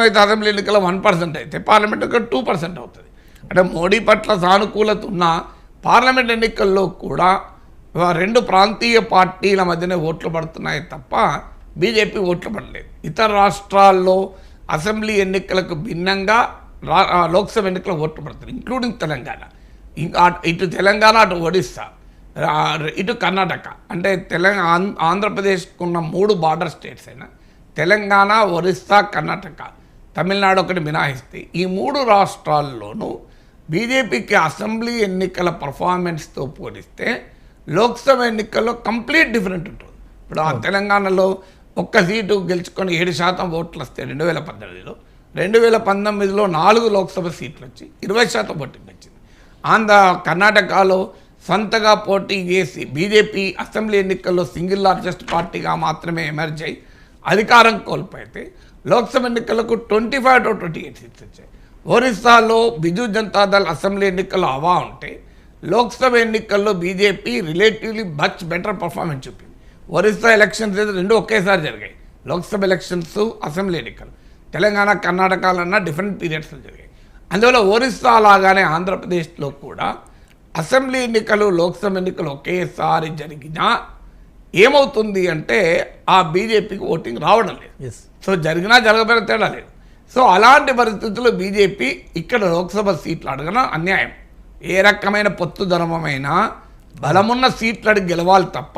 అయితే అసెంబ్లీ ఎన్నికల్లో 1% అయితే పార్లమెంట్ 2% అవుతుంది. అంటే మోడీ పట్ల సానుకూలత ఉన్న పార్లమెంట్ ఎన్నికల్లో కూడా రెండు ప్రాంతీయ పార్టీల మధ్యనే ఓట్లు పడుతున్నాయి తప్ప బీజేపీ ఓట్లు పడలేదు. ఇతర రాష్ట్రాల్లో అసెంబ్లీ ఎన్నికలకు భిన్నంగా లోక్సభ ఎన్నికల ఓట్లు పడుతుంది, ఇంక్లూడింగ్ తెలంగాణ. ఇంకా ఇటు తెలంగాణ, అటు ఒడిస్సా, ఇటు కర్ణాటక. అంటే ఆంధ్రప్రదేశ్కు ఉన్న 3 బార్డర్ స్టేట్స్ అయినా తెలంగాణ, ఒరిస్సా, కర్ణాటక, తమిళనాడు ఒకటి మినహాయిస్తే ఈ 3 రాష్ట్రాల్లోనూ బీజేపీకి అసెంబ్లీ ఎన్నికల పర్ఫార్మెన్స్తో పోలిస్తే లోక్సభ ఎన్నికల్లో కంప్లీట్ డిఫరెంట్ ఉంటుంది. ఇప్పుడు ఆ తెలంగాణలో ఒక్క సీటు గెలుచుకొని 7% ఓట్లు వస్తే 2018లో, 2019లో 4 లోక్సభ సీట్లు వచ్చి 20% ఓటింగ్ వచ్చింది. కర్ణాటకలో సొంతగా పోటీ చేసి బీజేపీ అసెంబ్లీ ఎన్నికల్లో సింగిల్ లార్జెస్ట్ పార్టీగా మాత్రమే ఎమర్జ్ అయి అధికారం కోల్పోతే లోక్సభ ఎన్నికలకు 25 to 28 సీట్స్ వచ్చాయి. ఒరిస్సాలో బిజు జనతాదళ్ అసెంబ్లీ ఎన్నికల్లో హవా ఉంటే లోక్సభ ఎన్నికల్లో BJP relatively much better performance చూపింది. ఒరిస్సా ఎలక్షన్స్ అయితే 2 ఒకేసారి జరిగాయి, లోక్సభ ఎలక్షన్స్, అసెంబ్లీ ఎన్నికలు. తెలంగాణ, కర్ణాటకలన్నా డిఫరెంట్ పీరియడ్స్లో జరిగాయి. అందువల్ల ఒరిస్సా లాగానే ఆంధ్రప్రదేశ్లో కూడా అసెంబ్లీ ఎన్నికలు, లోక్సభ ఎన్నికలు ఒకేసారి జరిగినా ఏమవుతుంది అంటే ఆ బీజేపీకి ఓటింగ్ రావడం లేదు. సో జరిగినా జరగబోయే తేడా లేదు. సో అలాంటి పరిస్థితుల్లో బీజేపీ ఇక్కడ లోక్సభ సీట్లు అడగడం అన్యాయం. ఏ రకమైన పొత్తు ధర్మమైనా బలమున్న సీట్లు అడిగి గెలవాలి తప్ప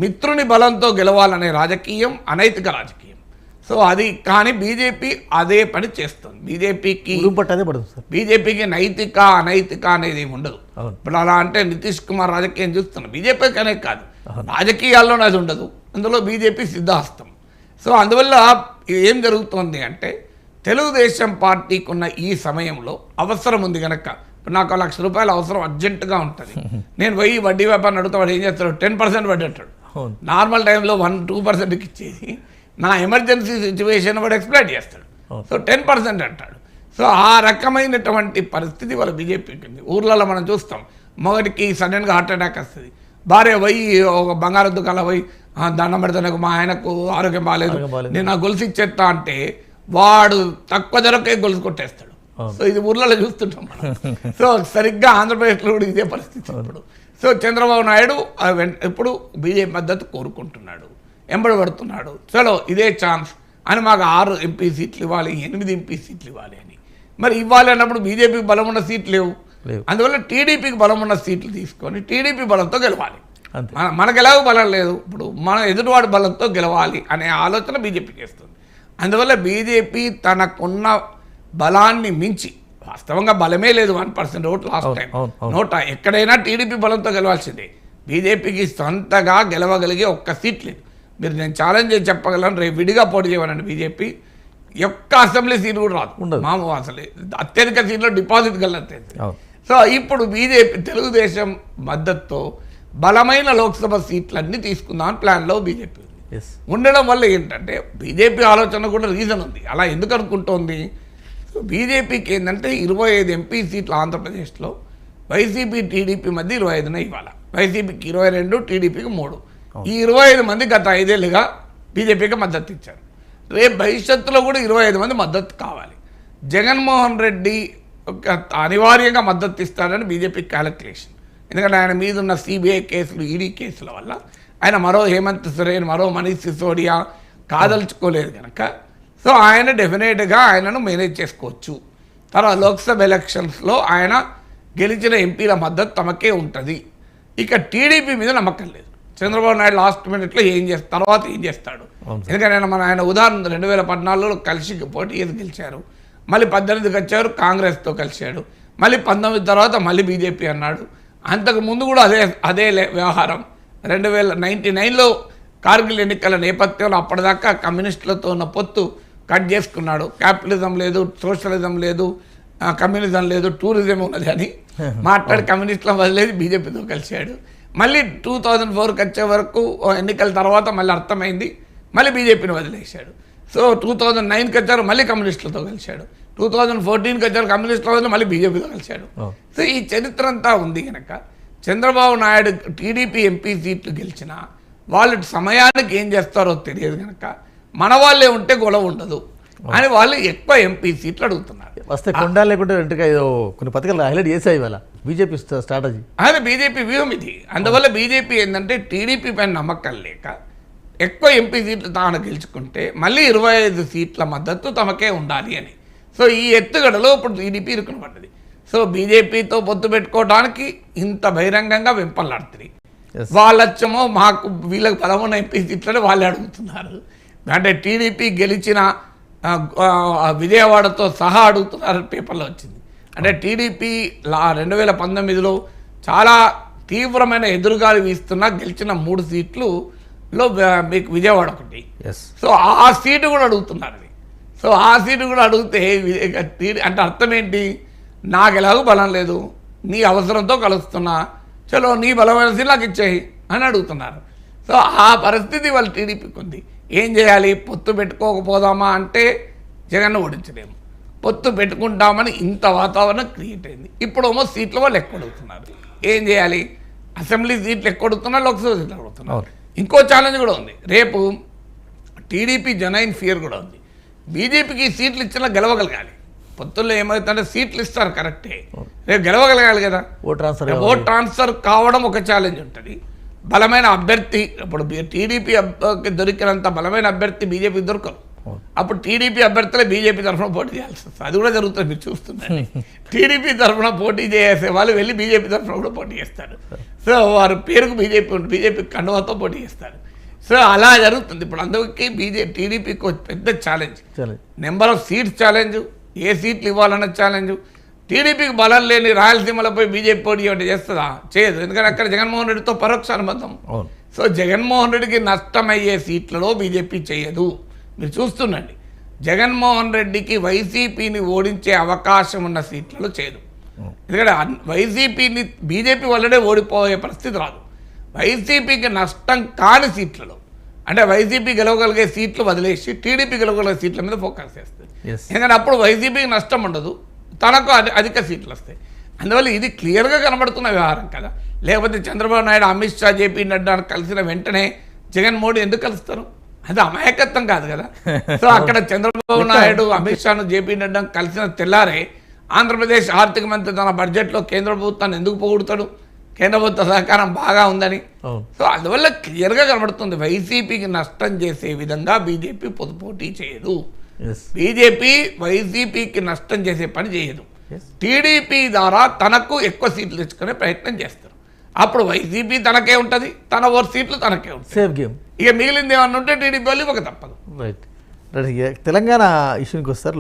మిత్రుని బలంతో గెలవాలనే రాజకీయం అనైతిక రాజకీయం. సో అది కానీ బీజేపీ అదే పని చేస్తుంది. బీజేపీకి నైతిక అనైతిక అనేది ఏమి ఉండదు. ఇప్పుడు అలా అంటే నితీష్ కుమార్ రాజకీయం చూస్తున్నాం, బీజేపీకి అనేది కాదు, రాజకీయాల్లోనే అది ఉండదు. అందులో బీజేపీ సిద్ధాస్తం. సో అందువల్ల ఏం జరుగుతోంది అంటే తెలుగుదేశం పార్టీకి ఉన్న ఈ సమయంలో అవసరం ఉంది కనుక, ఇప్పుడు నాకు ₹1,00,000 అవసరం అర్జెంటుగా ఉంటుంది, నేను పోయి వడ్డీ వ్యాపారం అడుగుతా, వాడు ఏం చేస్తాడు, 10% వడ్డీ అంటాడు. నార్మల్ టైంలో 1-2%కి ఇచ్చేసి నా ఎమర్జెన్సీ సిచ్యువేషన్ వాడు ఎక్స్ప్లైట్ చేస్తాడు. సో 10% అంటాడు. సో ఆ రకమైనటువంటి పరిస్థితి వాళ్ళ బీజేపీకి ఉంది. ఊర్లలో మనం చూస్తాం, మొదటికి సడన్గా హార్ట్ అటాక్ వస్తుంది, భార్య పోయి ఒక బంగారు దుకాణంలో పోయి దండం పెడితే నాకు మా ఆయనకు ఆరోగ్యం బాగాలేదు, నేను ఆ గొలుసు ఇచ్చేస్తా అంటే వాడు తక్కువ ధరకే గొలుసు కొట్టేస్తాడు. సో ఇది ఊర్లలో చూస్తుంటాం మనం. సో సరిగ్గా ఆంధ్రప్రదేశ్లో కూడా ఇదే పరిస్థితి ఇప్పుడు. సో చంద్రబాబు నాయుడు ఇప్పుడు బీజేపీ మద్దతు కోరుకుంటున్నాడు, ఎంబడబడుతున్నాడు. చలో ఇదే ఛాన్స్ అని మాకు 6 ఎంపీ సీట్లు ఇవ్వాలి, 8 ఎంపీ సీట్లు ఇవ్వాలి అని. మరి ఇవ్వాలి అన్నప్పుడు బీజేపీకి బలం ఉన్న సీట్లు లేవు. అందువల్ల టీడీపీకి బలం ఉన్న సీట్లు తీసుకొని టీడీపీ బలంతో గెలవాలి. మనకు ఎలాగో బలం లేదు, ఇప్పుడు మన ఎదుటివాడి బలంతో గెలవాలి అనే ఆలోచన బీజేపీ చేస్తుంది. అందువల్ల బీజేపీ తనకున్న బలాన్ని మించి, వాస్తవంగా బలమే లేదు, 1% ఓట్లు లాస్ట్ టైం, ఎక్కడైనా టీడీపీ బలంతో గెలవాల్సిందే. బీజేపీకి సొంతగా గెలవగలిగే ఒక్క సీట్ లేదు. మీరు నేను ఛాలెంజ్ చేసి చెప్పగలను, రేపు విడిగా పోటీ చేయమనండి, బీజేపీ ఒక్క అసెంబ్లీ సీట్ కూడా రాదు. మామూలు అసలు అత్యధిక సీట్లో డిపాజిట్ గెలవుతుంది. సో ఇప్పుడు బీజేపీ తెలుగుదేశం మద్దతుతో బలమైన లోక్సభ సీట్లన్నీ తీసుకుందామని ప్లాన్లో బీజేపీ ఉండడం వల్ల ఏంటంటే బీజేపీ ఆలోచన కూడా రీజన్ ఉంది. అలా ఎందుకు అనుకుంటోంది? సో బీజేపీకి ఏంటంటే 25 ఎంపీ సీట్లు ఆంధ్రప్రదేశ్లో, వైసీపీ టీడీపీ మధ్య 25 ఇవ్వాలి, వైసీపీకి 22, టీడీపీకి 3. ఈ 25 మంది గత 5 ఏళ్ళుగా బీజేపీకి మద్దతు ఇచ్చారు. రేపు భవిష్యత్తులో కూడా 25 మంది మద్దతు కావాలి. జగన్మోహన్ రెడ్డి అనివార్యంగా మద్దతు ఇస్తారని బీజేపీ క్యాలిక్యులేషన్. ఎందుకంటే ఆయన మీద ఉన్న సిబిఐ కేసులు, ఈడీ కేసుల వల్ల ఆయన మరో హేమంత్ సోరెన్, మరో మనీష్ సిసోడియా కాదలుచుకోలేదు కనుక సో ఆయన డెఫినెట్గా ఆయనను మేనేజ్ చేసుకోవచ్చు. తర్వాత లోక్సభ ఎలక్షన్స్లో ఆయన గెలిచిన ఎంపీల మద్దతు తమకే ఉంటుంది. ఇక టీడీపీ మీద నమ్మకం లేదు. చంద్రబాబు నాయుడు లాస్ట్ మినిట్లో తర్వాత ఏం చేస్తాడు? ఎందుకంటే ఆయన ఉదాహరణ 2014లో కలిసి పోటీ చేసి గెలిచారు, మళ్ళీ 18కి వచ్చారు, కాంగ్రెస్తో కలిశాడు, మళ్ళీ 19 తర్వాత మళ్ళీ బీజేపీ అన్నాడు. అంతకు ముందు కూడా అదే వ్యవహారం. 1999లో కార్గిల్ ఎన్నికల నేపథ్యంలో అప్పటిదాకా కమ్యూనిస్టులతో ఉన్న పొత్తు కట్ చేసుకున్నాడు. క్యాపిటలిజం లేదు, సోషలిజం లేదు, కమ్యూనిజం లేదు, టూరిజం ఉన్నది అని మాట్లాడి కమ్యూనిస్టులను వదిలేసి బీజేపీతో కలిశాడు. మళ్ళీ 2004కి వచ్చే వరకు ఎన్నికల తర్వాత మళ్ళీ అర్థమైంది, మళ్ళీ బీజేపీని వదిలేశాడు. సో 2009కి వచ్చారు, మళ్ళీ కమ్యూనిస్టులతో కలిశాడు. 2014కి వచ్చారు, కమ్యూనిస్టుల వదిలి మళ్ళీ బీజేపీతో కలిశాడు. సో ఈ చరిత్ర అంతా ఉంది కనుక చంద్రబాబు నాయుడు టీడీపీ ఎంపీ సీట్లు గెలిచినా వాళ్ళు సమయానికి ఏం చేస్తారో తెలియదు కనుక మన వాళ్ళే ఉంటే గొడవ ఉండదు. అని వాళ్ళు ఎక్కువ ఎంపీ సీట్లు అడుగుతున్నారు. వస్తే కొండా లేకుంటే వెంటనే ఏదో కొన్ని పథకాలు హైలైట్ చేసాయి ఇవాళ బీజేపీ స్ట్రాటజీ. అదే బీజేపీ వ్యూహం ఇది. అందువల్ల బీజేపీ ఏంటంటే టీడీపీ పైన నమ్మకం లేక ఎక్కువ ఎంపీ సీట్లు తాను గెలుచుకుంటే మళ్ళీ 25 సీట్ల మద్దతు తమకే ఉండాలి అని. సో ఈ ఎత్తుగడలో ఇప్పుడు టీడీపీ ఇరుకుని పడ్డది. సో బీజేపీతో పొత్తు పెట్టుకోవడానికి ఇంత బహిరంగంగా వెంపలాడుతుంది. వాళ్ళొచ్చమో మాకు వీళ్ళకి బలమున్న ఎంపీ సీట్లని వాళ్ళే అడుగుతున్నారు. అంటే టీడీపీ గెలిచిన విజయవాడతో సహా అడుగుతున్నారు పేపర్లో వచ్చింది. అంటే టీడీపీ 2019లో చాలా తీవ్రమైన ఎదురుగాలి వీస్తున్నా గెలిచిన 3 సీట్లలో మీకు విజయవాడ ఒకటి. సో ఆ సీటు కూడా అడుగుతున్నారు. సో ఆ సీటు కూడా అడిగితే అంటే అర్థం ఏంటి, నాకు ఎలాగో బలం లేదు, నీ అవసరంతో కలుస్తున్నా, చలో నీ బలమైన సీట్ నాకు ఇచ్చేయి అని అడుగుతున్నారు. సో ఆ పరిస్థితి వాళ్ళు టీడీపీకి ఉంది. ఏం చేయాలి, పొత్తు పెట్టుకోకపోదామా అంటే జగన్ ఓడించలేము, పొత్తు పెట్టుకుంటామని ఇంత వాతావరణం క్రియేట్ అయింది. ఇప్పుడేమో సీట్లు వాళ్ళు ఎక్కువ అడుగుతున్నారు. ఏం చేయాలి, అసెంబ్లీ సీట్లు ఎక్కువ అడుగుతున్నారు, లోక్సభ సీట్లు అడుగుతున్నారు. ఇంకో ఛాలెంజ్ కూడా ఉంది. రేపు టీడీపీ జనైన్ ఫియర్ కూడా ఉంది. బీజేపీకి సీట్లు ఇచ్చినా గెలవగలగాలి. పొత్తుల్లో ఏమవుతుందంటే సీట్లు ఇస్తారు కరెక్టే, రేపు గెలవగలగాలి కదా. ఓట్ ట్రాన్స్ఫర్ కావడం ఒక ఛాలెంజ్ ఉంటుంది. బలమైన అభ్యర్థి, ఇప్పుడు టీడీపీకి దొరికినంత బలమైన అభ్యర్థి బీజేపీకి దొరకరు. అప్పుడు టీడీపీ అభ్యర్థులే బీజేపీ తరఫున పోటీ చేయాల్సి వస్తుంది. అది కూడా జరుగుతుంది, మీరు చూస్తున్నారు. టీడీపీ తరఫున పోటీ చేసే వాళ్ళు వెళ్ళి బీజేపీ తరఫున కూడా పోటీ చేస్తారు. సో వారి పేరుకు బీజేపీ కండువాతో పోటీ చేస్తారు. సో అలా జరుగుతుంది ఇప్పుడు. అందుకే టీడీపీకి పెద్ద challenge, number of seats challenge, ఏ సీట్లు ఇవ్వాలన్న ఛాలెంజ్. టీడీపీకి బలం లేని రాయలసీమలపై బీజేపీ పోటీ ఒకటి చేస్తుందా? చేయదు. ఎందుకంటే అక్కడ జగన్మోహన్ రెడ్డితో పరోక్ష అనుబంధం. సో జగన్మోహన్ రెడ్డికి నష్టమయ్యే సీట్లలో బీజేపీ చేయదు. మీరు చూస్తుండండి, జగన్మోహన్ రెడ్డికి వైసీపీని ఓడించే అవకాశం ఉన్న సీట్లలో చేయదు. ఎందుకంటే వైసీపీని బీజేపీ వల్లనే ఓడిపోయే పరిస్థితి రాదు. వైసీపీకి నష్టం కాని సీట్లలో, అంటే వైసీపీ గెలవగలిగే సీట్లు వదిలేసి టీడీపీ గెలవగలిగే సీట్ల మీద ఫోకస్ చేస్తుంది. ఎందుకంటే అప్పుడు వైసీపీకి నష్టం ఉండదు, తనకు అధిక సీట్లు వస్తాయి. అందువల్ల ఇది క్లియర్గా కనబడుతున్న వ్యవహారం కదా. లేకపోతే చంద్రబాబు నాయుడు, అమిత్ షా, జేపీ నడ్డా కలిసిన వెంటనే జగన్ మోడీ ఎందుకు కలుస్తారు? అది అమాయకత్వం కాదు కదా. సో అక్కడ చంద్రబాబు నాయుడు, అమిత్ షాను, జేపీ నడ్డా కలిసిన తెల్లారే ఆంధ్రప్రదేశ్ ఆర్థిక మంత్రి తన బడ్జెట్లో కేంద్ర ప్రభుత్వాన్ని ఎందుకు పొగుడుతాడు? కేంద్ర ప్రభుత్వ సహకారం బాగా ఉందని. సో అందువల్ల క్లియర్గా కనబడుతుంది, వైసీపీకి నష్టం చేసే విధంగా బీజేపీ పోటీ చేయదు. బీజేపీ వైసీపీకి నష్టం చేసే పని చేయదు. టీడీపీ ద్వారా తనకు ఎక్కువ సీట్లు తెచ్చుకునే ప్రయత్నం చేస్తారు. అప్పుడు వైసీపీ తనకే ఉంటుంది, తన 4 సీట్లు తనకే ఉంటుంది. Safe game. ఇక మిగిలింది ఏమన్నా ఉంటే టీడీపీ వాళ్ళు ఇవ్వక తప్పదు. రైట్. తెలంగాణ ఇష్యూకి వస్తారు.